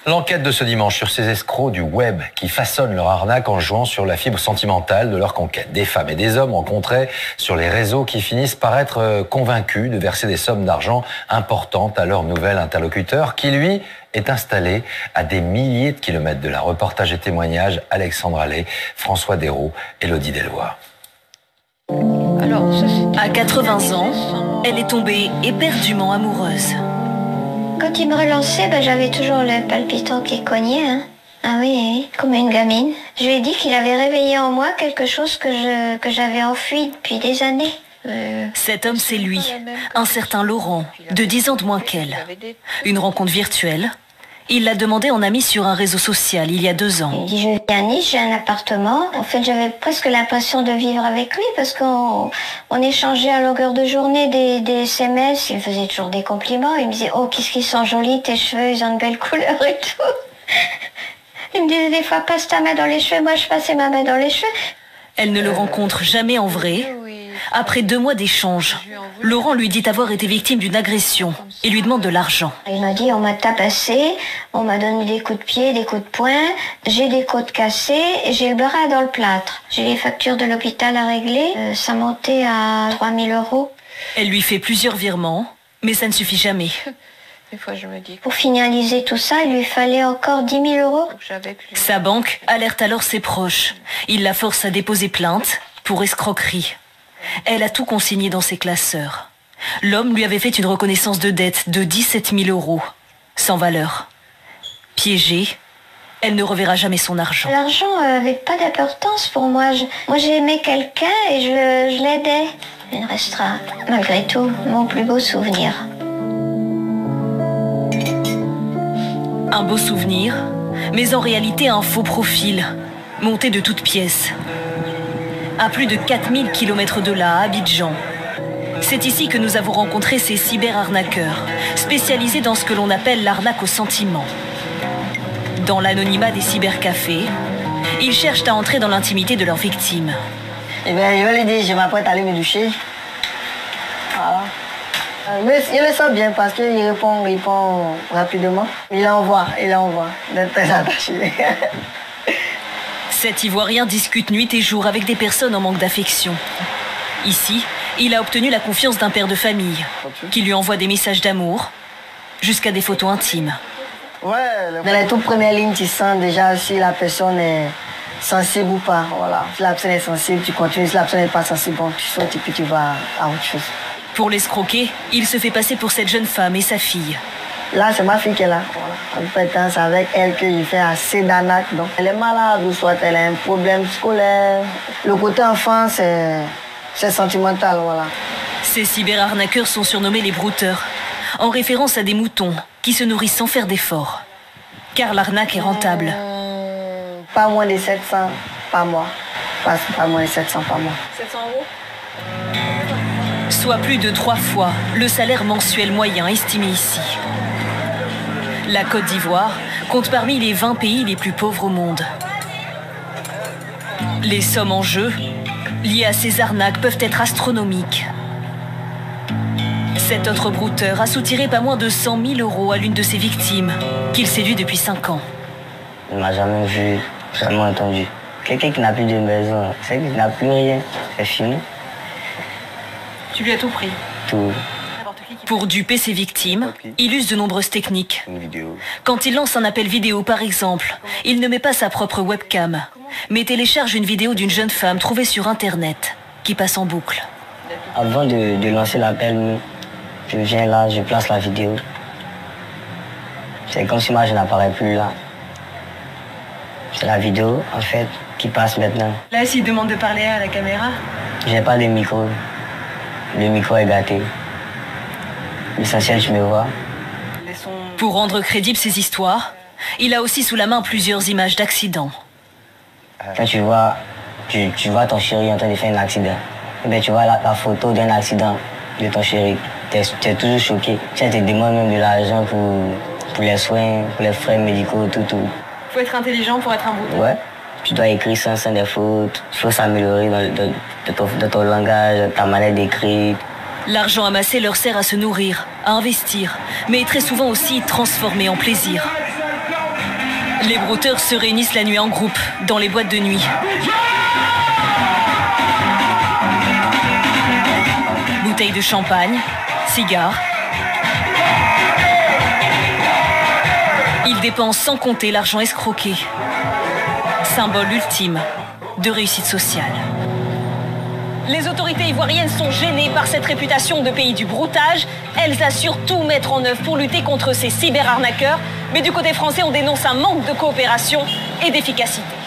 L'enquête de ce dimanche sur ces escrocs du web qui façonnent leur arnaque en jouant sur la fibre sentimentale de leur conquête. Des femmes et des hommes rencontrés sur les réseaux qui finissent par être convaincus de verser des sommes d'argent importantes à leur nouvel interlocuteur qui, lui, est installé à des milliers de kilomètres de là. Reportage et témoignages, Alexandre Allais, François Dérault, Élodie Delvoye. À 80 ans, elle est tombée éperdument amoureuse. Quand il me relançait, j'avais toujours le palpitant qui cognait. Hein. Ah oui, comme une gamine. Je lui ai dit qu'il avait réveillé en moi quelque chose que j'avais enfoui depuis des années. Cet homme, c'est lui, un certain Laurent, de 10 ans de moins qu'elle. Une rencontre virtuelle. Il l'a demandé en ami sur un réseau social il y a 2 ans. Il dit, je vis à Nice, j'ai un appartement. En fait, j'avais presque l'impression de vivre avec lui parce qu'on échangeait à longueur de journée des SMS. Il faisait toujours des compliments. Il me disait, oh, qu'est-ce qu'ils sont jolis, tes cheveux, ils ont de belles couleurs et tout. Il me disait des fois, passe ta main dans les cheveux. Moi, je passais ma main dans les cheveux. Elle ne le rencontre jamais en vrai. Après 2 mois d'échange, Laurent lui dit avoir été victime d'une agression et lui demande de l'argent. Il m'a dit, on m'a tabassé, on m'a donné des coups de pied, des coups de poing, j'ai des côtes cassées et j'ai le bras dans le plâtre. J'ai les factures de l'hôpital à régler, ça montait à 3 000 €. Elle lui fait plusieurs virements, mais ça ne suffit jamais. Des fois, je me dis... Pour finaliser tout ça, il lui fallait encore 10 000 €. Sa banque alerte alors ses proches. Il la force à déposer plainte pour escroquerie. Elle a tout consigné dans ses classeurs. L'homme lui avait fait une reconnaissance de dette de 17 000 €, sans valeur. Piégée, elle ne reverra jamais son argent. L'argent n'avait pas d'importance pour moi. Moi, j'aimais quelqu'un et je l'aidais. Il restera, malgré tout, mon plus beau souvenir. Un beau souvenir, mais en réalité un faux profil, monté de toutes pièces. À plus de 4000 km de là, à Abidjan. C'est ici que nous avons rencontré ces cyber-arnaqueurs, spécialisés dans ce que l'on appelle l'arnaque au sentiment. Dans l'anonymat des cybercafés, ils cherchent à entrer dans l'intimité de leurs victimes. Eh bien, je vais lui dire, je m'apprête à aller me doucher. Voilà. Mais il le sent bien parce qu'il répond rapidement. Il envoie, d'être très attaché. Cet Ivoirien discute nuit et jour avec des personnes en manque d'affection. Ici, il a obtenu la confiance d'un père de famille, qui lui envoie des messages d'amour, jusqu'à des photos intimes. Ouais, dans les toutes premières lignes, tu sens déjà si la personne est sensible ou pas. Voilà. Si la personne est sensible, tu continues. Si la personne n'est pas sensible, bon, tu sautes et puis tu vas à autre chose. Pour l'escroquer, il se fait passer pour cette jeune femme et sa fille. Là, c'est ma fille qui est là. Voilà. En fait, c'est avec elle que je fais assez d'arnaques. Donc, elle est malade ou soit elle a un problème scolaire. Le côté enfant, c'est sentimental, voilà. Ces cyberarnaqueurs sont surnommés les brouteurs, en référence à des moutons qui se nourrissent sans faire d'efforts. Car l'arnaque est rentable. Pas moins de 700 par mois. Pas moins de 700 par mois. 700 €? Soit plus de 3 fois le salaire mensuel moyen estimé ici. La Côte d'Ivoire compte parmi les 20 pays les plus pauvres au monde. Les sommes en jeu, liées à ces arnaques, peuvent être astronomiques. Cet autre brouteur a soutiré pas moins de 100 000 € à l'une de ses victimes, qu'il séduit depuis 5 ans. Il ne m'a jamais vu, jamais entendu. Quelqu'un qui n'a plus de maison, c'est qu'il n'a plus rien, c'est fini. Tu lui as tout pris? Tout. Pour duper ses victimes, il use de nombreuses techniques. Quand il lance un appel vidéo, par exemple, il ne met pas sa propre webcam, mais télécharge une vidéo d'une jeune femme trouvée sur Internet, qui passe en boucle. Avant de lancer l'appel, je viens là, je place la vidéo. C'est comme si moi je n'apparais plus là. C'est la vidéo, en fait, qui passe maintenant. Là, s'il demande de parler à la caméra? J'ai pas de micro. Le micro est gâté. L'essentiel, je me vois. Pour rendre crédibles ces histoires, il a aussi sous la main plusieurs images d'accidents. Quand tu vois ton chéri en train de faire un accident, eh bien, tu vois la photo d'un accident de ton chéri. Tu es toujours choqué. Tu te demandes même de l'argent pour les soins, pour les frais médicaux, tout. Il faut être intelligent pour être un brouteur. Ouais. Tu dois écrire sans des fautes. Il faut s'améliorer dans ton langage, ta manière d'écrire. L'argent amassé leur sert à se nourrir, à investir, mais est très souvent aussi transformé en plaisir. Les brouteurs se réunissent la nuit en groupe, dans les boîtes de nuit. Bouteilles de champagne, cigares. Ils dépensent sans compter l'argent escroqué. Symbole ultime de réussite sociale. Les autorités ivoiriennes sont gênées par cette réputation de pays du broutage. Elles assurent tout mettre en œuvre pour lutter contre ces cyberarnaqueurs. Mais du côté français, on dénonce un manque de coopération et d'efficacité.